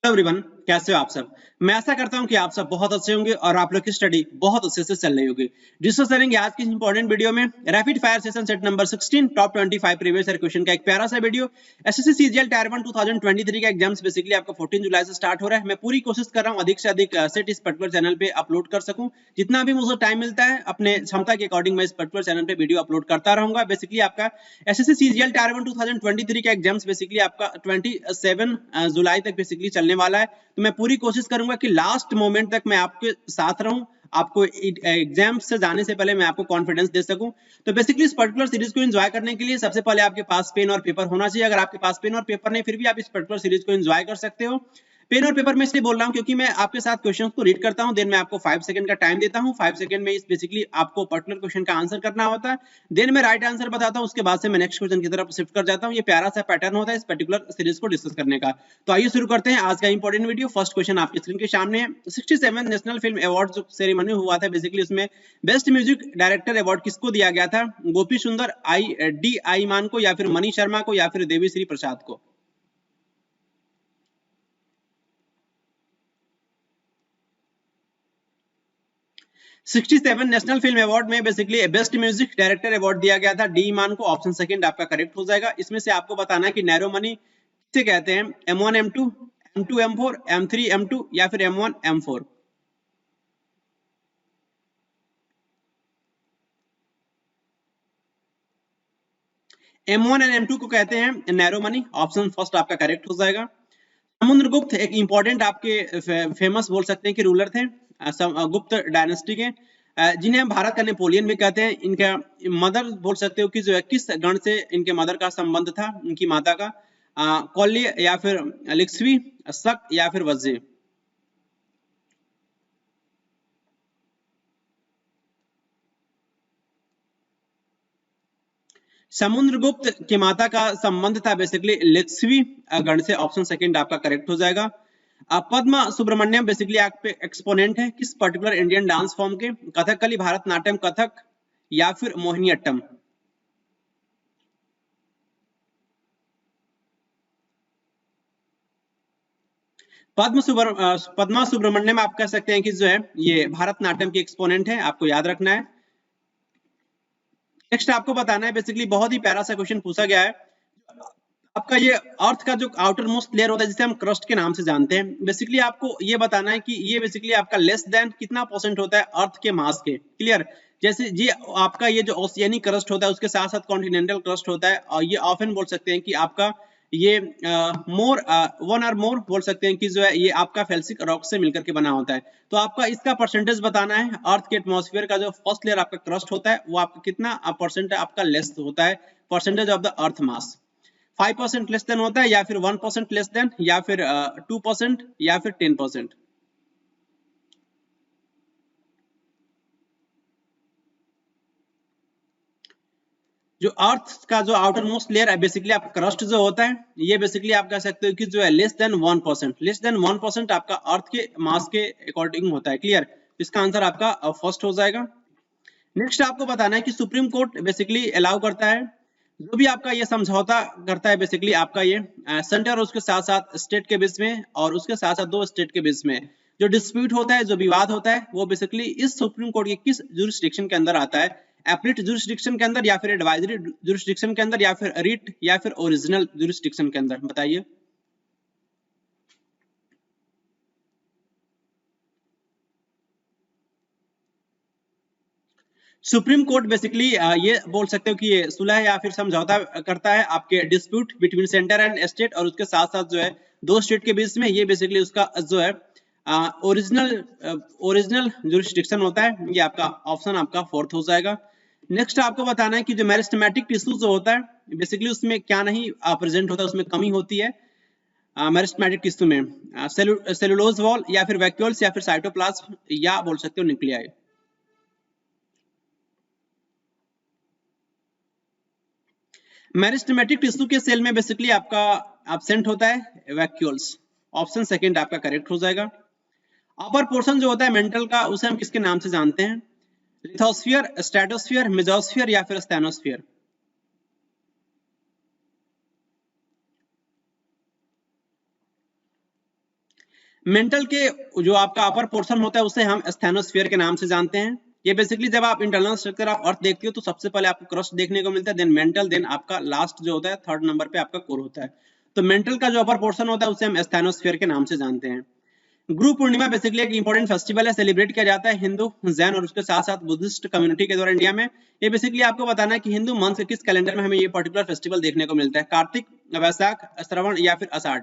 Everyone, कैसे हो आप सब। मैं आशा करता हूं कि आप सब बहुत अच्छे होंगे और आप लोग की स्टडी बहुत अच्छे से चल रही होगी। डिस्कस करेंगे आज की इंपॉर्टेंट वीडियो में rapid fire session set number 16 top 25 previous year question का एक प्यारा सा वीडियो। एसएससी सीजीएल टायर 1 2023 का एग्जाम्स बेसिकली आपका 14 जुलाई से स्टार्ट हो रहा है। मैं पूरी कोशिश कर रहा हूं अधिक से अधिक सेट इस पर्टिकुलर चैनल पे अपलोड कर सकूं। जितना भी मुझे टाइम मिलता है अपने क्षमता के अकॉर्डिंग मैं इस पर्टिकुलर चैनल पे वीडियो अपलोड करता रहूंगा। बेसिकली आपका एसएससी सीजीएल टायर 1 2023 का एग्जाम्स बेसिकली आपका 27 जुलाई तक बेसिकली चलने वाला है। तो मैं पूरी कोशिश करूंगा कि लास्ट मोमेंट तक मैं आपके साथ रहूं, आपको एग्जाम से जाने से पहले मैं आपको कॉन्फिडेंस दे सकूं। तो बेसिकली इस पर्टिकुलर सीरीज को एंजॉय करने के लिए सबसे पहले आपके पास पेन और पेपर होना चाहिए। अगर आपके पास पेन और पेपर नहीं फिर भी आप इस पर्टिकुलर सीरीज को एंजॉय कर सकते हो। पेन और पेपर में इसलिए बोल रहा हूं क्योंकि मैं आपके साथ क्वेश्चंस को रीड करता हूं, देन मैं आपको 5 सेकंड का टाइम देता हूं। 5 सेकंड में इस बेसिकली आपको पर्टिकुलर क्वेश्चन का आंसर करना होता है, देन मैं राइट आंसर बताता हूं, उसके बाद से मैं नेक्स्ट क्वेश्चन की तरफ शिफ्ट कर जाता हूं। ये प्यारा सा पैटर्न होता है इस पर्टिकुलर सीरीज को डिस्कस करने का। तो आइए शुरू करते हैं आज का इंपॉर्टेंट वीडियो। फर्स्ट क्वेश्चन आपकी स्क्रीन के सामने है। 67 नेशनल फिल्म अवार्ड जो सेरेमनी हुआ था बेसिकली उसमें बेस्ट म्यूजिक डायरेक्टर अवार्ड किसको दिया गया था? गोपी सुंदर आई मान को, या फिर मनी शर्मा को, या फिर देवी श्री प्रसाद को? 67 नेशनल फिल्म अवार्ड में basically best music director award दिया गया था डी मान को। ऑप्शन सेकंड आपका करेक्ट हो जाएगा। इसमें से आपको बताना है कि नैरो मनी किसे कहते हैं? M1 M2 M2 M4 M3 M2 या फिर M1 M4? M1 and M2 को कहते हैं नैरो मनी। ऑप्शन फर्स्ट आपका करेक्ट हो जाएगा। समुद्रगुप्त एक इंपॉर्टेंट आपके फेमस बोल सकते हैं कि रूलर थे गुप्त डायनेस्टी के, जिन्हें हम भारत का नेपोलियन भी कहते हैं। इनका मदर बोल सकते हो कि जो है किस गण से इनके मदर का संबंध था, इनकी माता का? कौल्य या फिर लिक्ष्वी, शक या फिर वज्जे? समुद्रगुप्त की माता का संबंध था बेसिकली लिक्ष्वी गण से। ऑप्शन सेकंड आपका करेक्ट हो जाएगा। पद्मा सुब्रमण्यम बेसिकली आप एक्सपोनेंट है किस पर्टिकुलर इंडियन डांस फॉर्म के? कथकली, भारतनाट्यम, कथक या फिर मोहिनीअट्टम? पद्मा सुब्रमण्यम आप कह सकते हैं कि जो है ये भारतनाट्यम की एक्सपोनेंट है, आपको याद रखना है। नेक्स्ट आपको बताना है बेसिकली बहुत ही प्यारा सा क्वेश्चन पूछा गया है। आपका ये अर्थ का जो आउटर मोस्ट लेयर होता है जिसे हम क्रस्ट के नाम से जानते हैं, बेसिकली आपको ये बताना है कि ये बेसिकली आपका लेस देन कितना परसेंट होता है अर्थ के मास के। क्लियर? जैसे ये आपका ये जो ओशियनिक क्रस्ट होता है उसके साथ साथ कॉन्टिनेंटल क्रस्ट होता है, और ये ऑफन बोल सकते हैं कि आपका ये मोर वन और मोर बोल सकते हैं कि जो है ये आपका फेल्सिक रॉक से मिलकर के बना होता है। तो आपका इसका परसेंटेज बताना है। अर्थ के एटमॉस्फेयर का जो फर्स्ट लेयर आपका क्रस्ट होता है वो आपका कितना परसेंट आपका लेस होता है, percentage of the earth mass? 5% less than होता है, या फिर 1% लेस देन, या फिर 2%, या फिर 10%? जो अर्थ का जो आउटर मोस्ट लेयर है बेसिकली आपका क्रस्ट जो होता है ये बेसिकली आप कह सकते हो कि जो है लेस देन 1%, लेस देन 1% आपका अर्थ के मास के अकॉर्डिंग होता है। क्लियर? इसका आंसर आपका फर्स्ट हो जाएगा। नेक्स्ट आपको बताना है कि सुप्रीम कोर्ट बेसिकली अलाउ करता है जो भी आपका ये समझौता करता है बेसिकली आपका ये सेंटर और उसके साथ साथ स्टेट के बीच में, और उसके साथ साथ दो स्टेट के बीच में जो डिस्प्यूट होता है, जो विवाद होता है, वो बेसिकली इस सुप्रीम कोर्ट के किस जुरिस्डिक्शन के अंदर आता है? एपलीट जुरिस्डिक्शन के अंदर, या फिर एडवाइजरी जुरिस्डिक्शन के अंदर, या फिर रिट, या फिर ओरिजिनल जुरिस्डिक्शन के अंदर? बताइए। सुप्रीम कोर्ट बेसिकली ये बोल सकते हो कि ये सुलह या फिर समझौता करता है आपके dispute between centre and state, और उसके साथ साथ जो है दो स्टेट के बीच में। ये बेसिकली उसका जो है ओरिजिनल जुरिस्डिक्शन होता है। ये आपका ऑप्शन आपका फोर्थ हो जाएगा। नेक्स्ट आपको बताना है कि जो मेरिस्टेमेटिक टिश्यू जो होता है बेसिकली उसमें क्या नहीं प्रेजेंट होता है, उसमें कमी होती है मेरिस्टेमेटिक टिश्यू में? सेलुलोज वॉल, या फिर वैक्यूल्स, या फिर साइटोप्लाज्म, या बोल सकते हो न्यूक्लियाई? मेरिस्टेमेटिक टिश्यू के सेल में बेसिकली आपका एब्सेंट होता है वैक्यूल्स। ऑप्शन सेकंड आपका करेक्ट हो जाएगा। अपर पोर्शन जो होता है मेंटल का उसे हम किसके नाम से जानते हैं? लिथोस्फीयर, स्ट्रेटोस्फीयर, मेसोस्फीयर, या फिर स्टेनोस्फीयर? मेंटल के जो आपका अपर पोर्शन होता है उसे हम स्थैनोस्फीयर के नाम से जानते हैं। ये बेसिकली जब आप इंटरनल स्ट्रक्चर ऑफ अर्थ देखते हो तो सबसे पहले आपको क्रस्ट देखने को मिलता है, देन मेंटल, देन आपका लास्ट जो होता है थर्ड नंबर पे आपका कोर होता है। तो मेंटल का जो अपर पोर्शन होता है उसे हम स्थैनोस्फीयर के नाम से जानते हैं। गुरु पूर्णिमा बेसिकली एक इंपॉर्टेंट फेस्टिवल है, सेलिब्रेट किया जाता है हिंदू, जैन और उसके साथ साथ बुद्धिस्ट कम्युनिटी के द्वारा इंडिया में। ये बेसिकली आपको बताना है कि हिंदू मंथ के किस कैलेंडर में हमें ये पर्टिकुलर फेस्टिवल देखने को मिलता है, कार्तिक, वैशाख, श्रवण या फिर आषाढ़।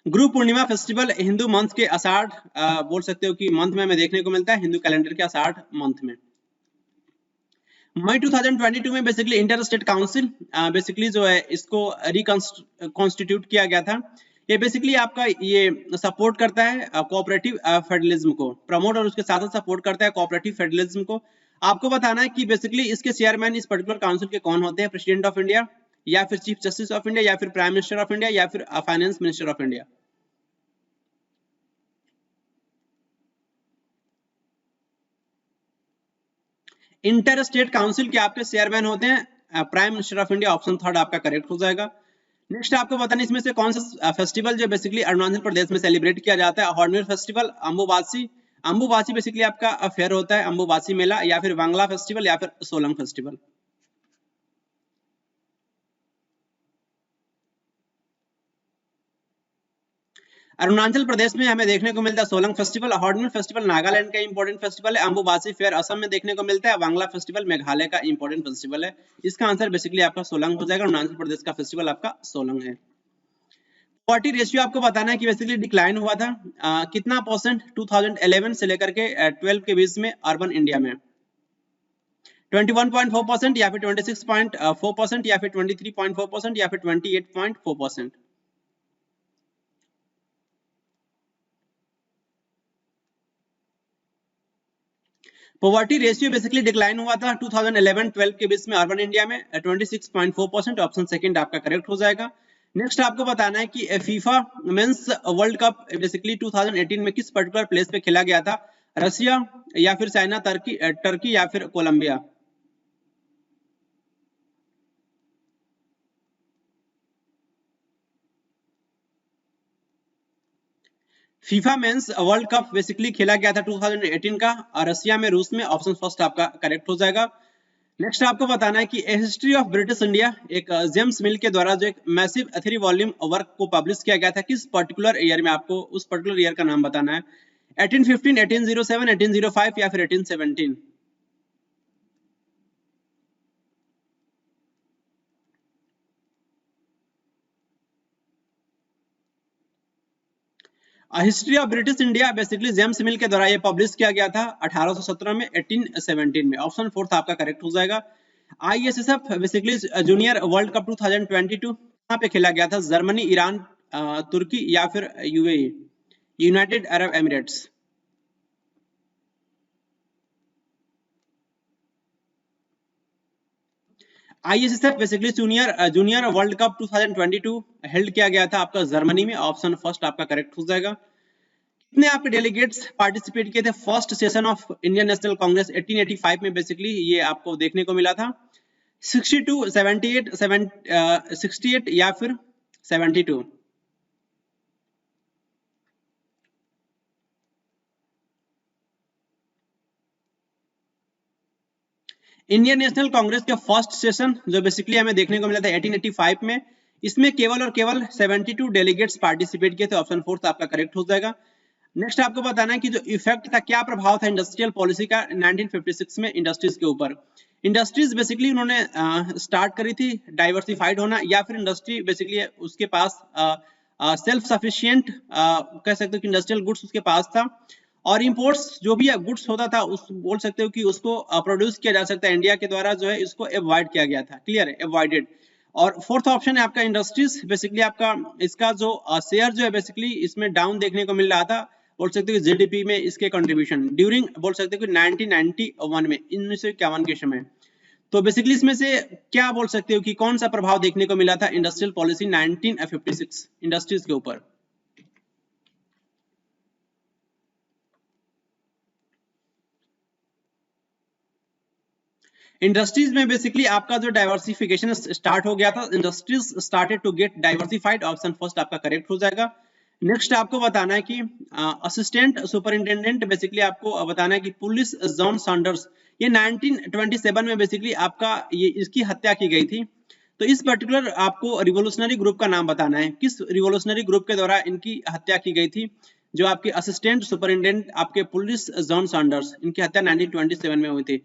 गुरु पूर्णिमा फेस्टिवल हिंदू मंथ के आषाढ़ बोल सकते हो कि मंथ में हमें देखने को मिलता है, हिंदू कैलेंडर के आषाढ़ मंथ में। मई 2022 में basically inter state council basically जो है इसको रिकॉन्स्टिट्यूट किया गया था। ये बेसिकली आपका ये सपोर्ट करता है कोऑपरेटिव फेडरलिज्म को, प्रमोट और उसके साथ साथ सपोर्ट करता है कोऑपरेटिव फेडरलिज्म को। आपको बताना है कि बेसिकली इसके चेयरमैन इस पर्टिकुलर काउंसिल के कौन होते हैं, प्रेसिडेंट ऑफ इंडिया या फिर चीफ जस्टिस ऑफ इंडिया या फिर प्राइम मिनिस्टर ऑफ इंडिया या फिर finance minister of India. Inter state council के आपके चेयरमैन होते हैं prime minister of India, option third आपका करेक्ट हो जाएगा। नेक्स्ट आपको बताना इसमें से कौन सा फेस्टिवल जो बेसिकली अरुणाचल प्रदेश में सेलिब्रेट किया जाता है, हॉर्नबिल फेस्टिवल, अंबुबासी। अंबुबासी बेसिकली आपका फेयर होता है, अंबुबासी मेला, या फिर बांग्ला फेस्टिवल या फिर सोलंग फेस्टिवल। अरुणाचल प्रदेश में हमें देखने को मिलता है Solang festival, hornbill festival Nagaland का इंपॉर्टेंट फेस्टिवल है, अंबुबासी फेयर असम में देखने को मिलता है, बांग्ला फेस्टिवल मेघालय का इंपॉर्टेंट फेस्टिवल है। इसका आंसर बेसिकली आपका सोलंग हो जाएगा, अरुणाचल प्रदेश का फेस्टिवल आपका सोलंग है। पॉवर्टी रेशियो आपको बताना है कि बेसिकली डिक्लाइन हुआ था कितना परसेंट 2011 से लेकर के 12 के बीच में अर्बन इंडिया में, 21.4% या फिर 26.4% या फिर 23.4% या फिर 28.4%। पॉवर्टी रेशियो बेसिकली डिक्लाइन हुआ था 2011-12 के बीच में अर्बन इंडिया में 26.4%, ऑप्शन सेकंड आपका करेक्ट हो जाएगा। नेक्स्ट आपको बताना है कि FIFA men's world cup basically 2018 में किस पर्टिकुलर प्लेस पे खेला गया था, रशिया या फिर चाइना, टर्की या फिर Colombia. FIFA men's world cup basically खेला गया था 2018 का रशिया में, रूस में, ऑप्शन फर्स्ट आपका करेक्ट हो जाएगा। नेक्स्ट आपको बताना है कि हिस्ट्री ऑफ ब्रिटिश इंडिया एक जेम्स मिल के द्वारा जो एक मैसिव 3 वॉल्यूम वर्क को पब्लिश किया गया था, किस पर्टिकुलर ईयर में, आपको उस पर्टिकुलर ईयर का नाम बताना है, 1815, 1807, 1805 या फिर 1817। History of British India basically James मिल के द्वारा ये पब्लिश किया गया था 1817 में, 1817 में, ऑप्शन फोर्थ आपका करेक्ट हो जाएगा। ISSF basically junior world cup 2022 कहाँ पे खेला गया था, जर्मनी, ईरान, तुर्की या फिर UAE, United Arab Emirates. ISSF basically junior world cup 2022 held किया गया था आपका जर्मनी में, ऑप्शन फर्स्ट आपका करेक्ट हो जाएगा। कितने आपके डेलीगेट्स पार्टिसिपेट किए थे first session of Indian national Congress 1885 में, बेसिकली ये आपको देखने को मिला था, 62, 78, 68 या फिर 72। इंडियन नेशनल कांग्रेस के फर्स्ट सेशन जो बेसिकली हमें देखने को मिला था 1885 में, इसमें केवल और केवल 72 डेलीगेट्स पार्टिसिपेट किए थे, ऑप्शन फोर्थ आपका करेक्ट हो जाएगा। नेक्स्ट आपको बताना है कि जो इफेक्ट था, क्या प्रभाव था इंडस्ट्रियल पॉलिसी का 1956 में इंडस्ट्रीज के ऊपर। इंडस्ट्रीज बेसिकली उन्होंने स्टार्ट करी थी डाइवर्सिफाइड होना, या फिर इंडस्ट्री बेसिकली उसके पास सेल्फ सफिशिएंट कह सकते हो कि इंडस्ट्रियल गुड्स उसके पास था, और इंपोर्ट्स जो भी गुड्स होता था उस बोल सकते हो कि उसको प्रोड्यूस किया जा सकता है इंडिया के द्वारा, जो है इसको अवॉइड किया गया था, क्लियर है, अवॉइडेड। और फोर्थ ऑप्शन है आपका इंडस्ट्रीज, बेसिकली आपका इसका जो शेयर जो है बेसिकली इसमें डाउन देखने को मिल रहा था, बोल सकते हो कि जीडीपी में इसके कंट्रीब्यूशन ड्यूरिंग बोल सकते हो कि 1991 में, 1951 के समय। तो बेसिकली इसमें से क्या बोल सकते हो कि कौन सा प्रभाव देखने को मिला था इंडस्ट्रियल पॉलिसी 1956 इंडस्ट्रीज के ऊपर। इंडस्ट्रीज में बेसिकली आपका जो डाइवर्सिफिकेशन स्टार्ट हो गया था, industries started to get diversified, option first आपका करेक्ट हो जाएगा। नेक्स्ट आपको बताना है कि असिस्टेंट सुपरिंटेंडेंट बेसिकली आपको बताना है कि पुलिस जॉन सैंडर्स, ये 1927 में बेसिकली आपका ये इसकी हत्या की गई थी। तो इस पर्टिकुलर आपको रिवोल्यूशनरी ग्रुप का नाम बताना है, किस रिवोल्यूशनरी ग्रुप के द्वारा इनकी हत्या की गई थी। जो आपके असिस्टेंट सुपरिंटेंडेंट आपके पुलिस जॉन सैंडर्स, इनकी हत्या 1927 में हुई थी।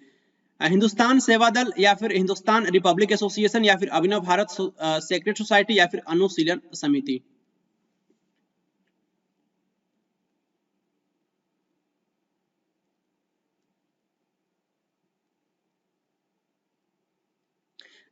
हिंदुस्तान सेवा दल या फिर हिंदुस्तान रिपब्लिक एसोसिएशन या फिर अभिनव भारत सेक्रेट सोसाइटी या फिर अनुशीलन समिति।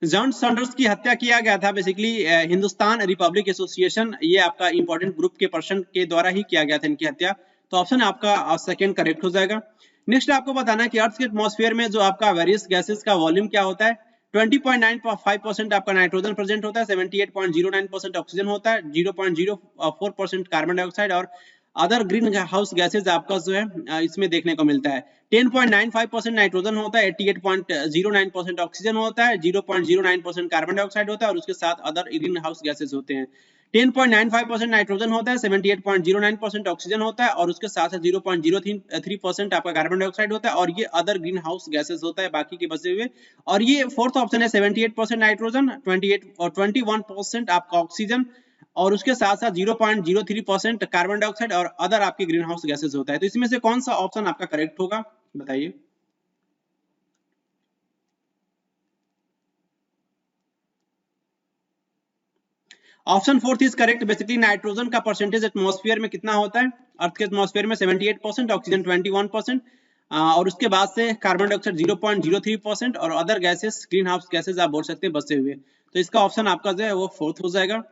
जॉन सैंडर्स की हत्या किया गया था बेसिकली हिंदुस्तान रिपब्लिक एसोसिएशन, ये आपका इंपॉर्टेंट ग्रुप के पर्सन के द्वारा ही किया गया था इनकी हत्या। तो ऑप्शन आपका सेकंड करेक्ट हो जाएगा। नेक्स्ट आपको बताना है कि अर्थ के एटमॉस्फेयर में जो आपका वेरियस गैसेस का वॉल्यूम क्या होता है। 20.95% आपका नाइट्रोजन प्रेजेंट होता है, 78.09% ऑक्सीजन होता है, 0.04% कार्बन डाइऑक्साइड और अदर ग्रीन हाउस गैसेज आपका जो है इसमें देखने को मिलता है। 10.95% नाइट्रोजन होता है, 88.09% ऑक्सीजन होता है, 0.09% कार्बन डाइऑक्साइड होता है और उसके साथ अदर ग्रीन हाउस गैसेज होते हैं। 10.95% नाइट्रोजन होता है, 78.09% ऑक्सीजन होता है और उसके साथ 0.03% आपका कार्बन डाइऑक्साइड होता है और ये अदर ग्रीन हाउस गैसेज होता है बाकी के बचे हुए। और ये फोर्थ ऑप्शन है 78% नाइट्रोजन, 28 और 21% आपका ऑक्सीजन और उसके साथ साथ 0.03% कार्बन डाइऑक्साइड और अदर आपके ग्रीन हाउस गैसेज होता है। तो इसमें से कौन सा ऑप्शन आपका करेक्ट होगा बताइए। Option fourth is correct. Basically nitrogen का परसेंटेज एटमॉस्फेयर में कितना होता है, अर्थ के एटमॉस्फेयर में 78%, ऑक्सीजन 21% और उसके बाद से कार्बन डाइऑक्साइड 0.03% और other gases green house gases आप बोल सकते हैं बचे हुए। तो इसका ऑप्शन आपका जो है वो फोर्थ हो जाएगा।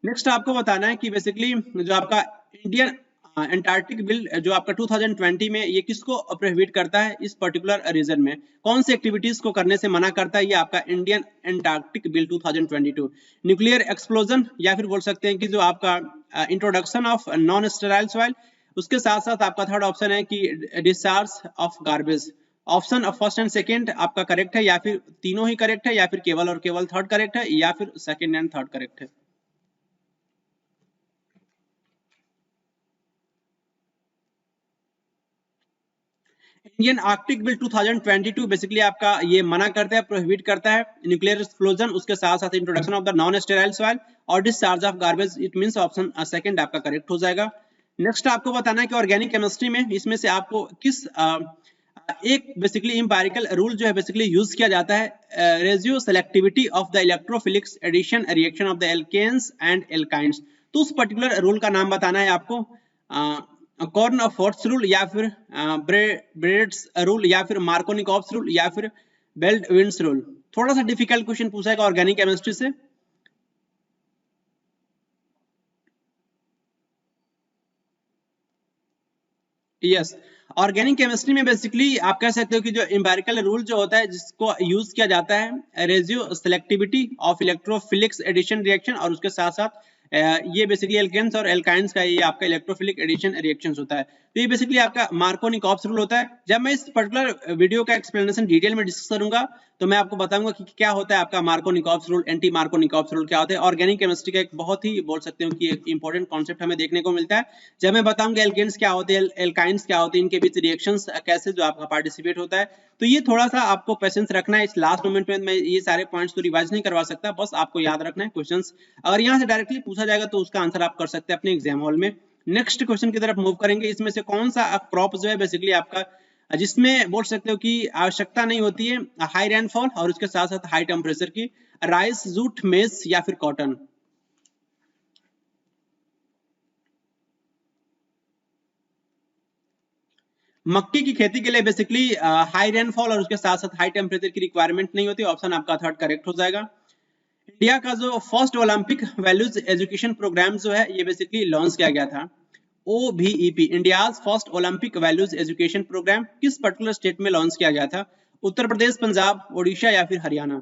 नेक्स्ट आपको बताना है कि बेसिकली जो आपका इंडियन एंटार्क्टिक बिल जो आपका 2020 में ये किसको प्रोहिबिट करता है, इस पर्टिकुलर रीजन में कौन सी एक्टिविटीज को करने से मना करता है, ये आपका Indian Antarctic bill 2022। Nuclear explosion या फिर बोल सकते हैं कि जो आपका introduction of non sterile soil, उसके साथ साथ आपका थर्ड ऑप्शन है कि discharge of garbage. Option first and second आपका करेक्ट है या फिर तीनों ही करेक्ट है या फिर केवल और केवल थर्ड करेक्ट है या फिर सेकंड एंड थर्ड करेक्ट है। इंडियन आर्कटिक बिल 2022 बेसिकली आपका ये मना करता है, प्रोहिबिट करता है न्यूक्लियर एक्सप्लोजन, उसके साथ साथ introduction of the non sterile soil और discharge of garbage. It means option second आपका करेक्ट हो जाएगा। नेक्स्ट आपको बताना है कि ऑर्गेनिक केमिस्ट्री में इसमें से आपको किस एक बेसिकली इंपेरिकल रूल जो है बेसिकली यूज किया जाता है, ratio selectivity of the electrophilics addition reaction of the alkenes and alkynes. तो उस पर्टिकुलर रूल का नाम बताना है आपको, कॉर्नफोर्ड्स रूल या फिर ब्रेड्स रूल या फिर मार्कोनिकॉप्स रूल या फिर बेल्ट विंड्स रूल। थोड़ा सा डिफिकल्ट क्वेश्चन पूछा है ऑर्गेनिक केमिस्ट्री से। यस, ऑर्गेनिक केमिस्ट्री में बेसिकली आप कह सकते हो कि जो एम्पिरिकल रूल जो होता है जिसको यूज किया जाता है, ratio selectivity of electrophilics addition reaction और उसके साथ साथ ये बेसिकली एल्केन्स और एल्काइंस का ये आपका इलेक्ट्रोफिलिक एडिशन रिएक्शंस होता है। तो ये बेसिकली आपका मार्कोनिकॉप्स रूल होता है। जब मैं इस पर्टिकुलर वीडियो का एक्सप्लेनेशन डिटेल में डिस्कस करूंगा तो मैं आपको बताऊंगा कि क्या होता है आपका Markovnikov's rule, anti Markovnikov's rule क्या होता है। ऑर्गेनिक केमिस्ट्री का एक बहुत ही बोल सकते हो कि एक इंपॉर्टेंट कॉन्सेप्ट हमें देखने को मिलता है। जब मैं बताऊंगा एल्केन्स क्या होते हैं, एल्काइंस क्या होते हैं, इनके बीच रिएक्शंस कैसे जो आपका पार्टिसिपेट होता है। तो ये थोड़ा सा आपको पेशेंस रखना है। इस लास्ट मोमेंट में मैं ये सारे पॉइंट्स तो रिवाइज नहीं करवा सकता, बस आपको याद रखना है। क्वेश्चंस अगर यहाँ से डायरेक्टली पूछा जाएगा तो उसका आंसर आप कर सकते हैं अपने एग्जाम हॉल में। नेक्स्ट क्वेश्चन की तरफ मूव करेंगे। इसमें से कौन सा क्रॉप जो है बेसिकली आपका जिसमें बोल सकते हो कि आवश्यकता नहीं होती है हाई रेनफॉल और उसके साथ साथ हाई टेम्परेचर की, राइस, जूट, मेज या फिर कॉटन। मक्की की खेती के लिए बेसिकली हाई रेनफॉल और उसके साथ साथ हाई टेम्परेचर की रिक्वायरमेंट नहीं होती। ऑप्शन आपका थर्ड करेक्ट हो जाएगा। इंडिया का जो first Olympic values education program जो है ये बेसिकली लॉन्च किया गया था। OBEP India's first Olympic values education program किस पर्टिकुलर स्टेट में लॉन्च किया गया था, उत्तर प्रदेश, पंजाब, ओडिशा या फिर हरियाणा।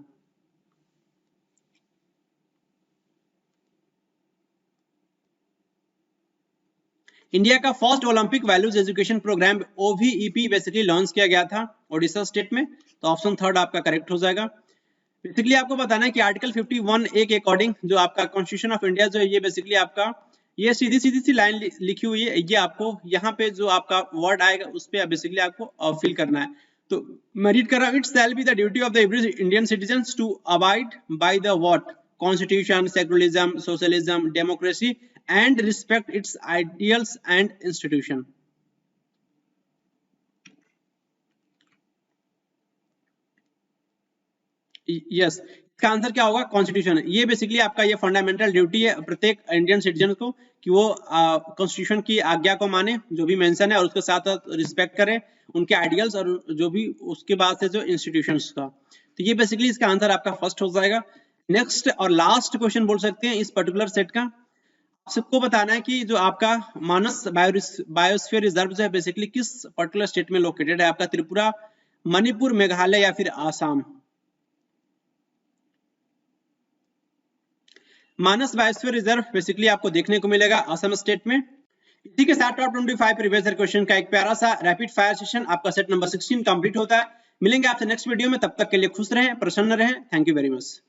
इंडिया का first Olympic values education program OVEP basically launch किया गया था ओडिशा स्टेट में, तो ऑप्शन थर्ड आपका करेक्ट हो जाएगा। बेसिकली आपको बताना है कि आर्टिकल 51A के अकॉर्डिंग जो आपका कॉन्स्टिट्यूशन ऑफ इंडिया जो है ये बेसिकली आपका ये सीधी सी लाइन लिखी हुई है, ये आपको यहाँ पे जो आपका वर्ड आएगा उस पे बेसिकली आपको फिल करना है। तो मैं रीड कर रहा हूँ, it shall be the duty of the every Indian citizen to abide by the what constitution, secularism, socialism, democracy and respect its ideals and institution. Yes, इसका आंसर क्या होगा? कॉन्स्टिट्यूशन। ये बेसिकली आपका ये फंडामेंटल ड्यूटी है प्रत्येक Indian citizen को कि वो कॉन्स्टिट्यूशन की आज्ञा को माने जो भी मेंशन है, और उसके साथ साथ रिस्पेक्ट करे उनके आइडियल्स और जो भी उसके बाद से जो इंस्टीट्यूशंस का। तो ये बेसिकली इसका आंसर आपका फर्स्ट हो जाएगा। नेक्स्ट और लास्ट क्वेश्चन बोल सकते हैं इस पर्टिकुलर सेट का। आप सबको बताना है कि जो आपका मानस बायोस्फीयर रिजर्व जो है बेसिकली किस पर्टिकुलर स्टेट में लोकेटेड है? आपका त्रिपुरा, मणिपुर, मेघालय या फिर आसाम? मानस बायोस्फीयर रिजर्व बेसिकली आपको देखने को मिलेगा असम स्टेट में। इसी के साथ टॉप 25 प्रीवियस ईयर क्वेश्चन का एक प्यारा सा रैपिड फायर सेशन आपका सेट नंबर 16 कंप्लीट होता है। मिलेंगे आपसे नेक्स्ट वीडियो में, तब तक के लिए खुश रहें, प्रसन्न रहें। Thank you very much.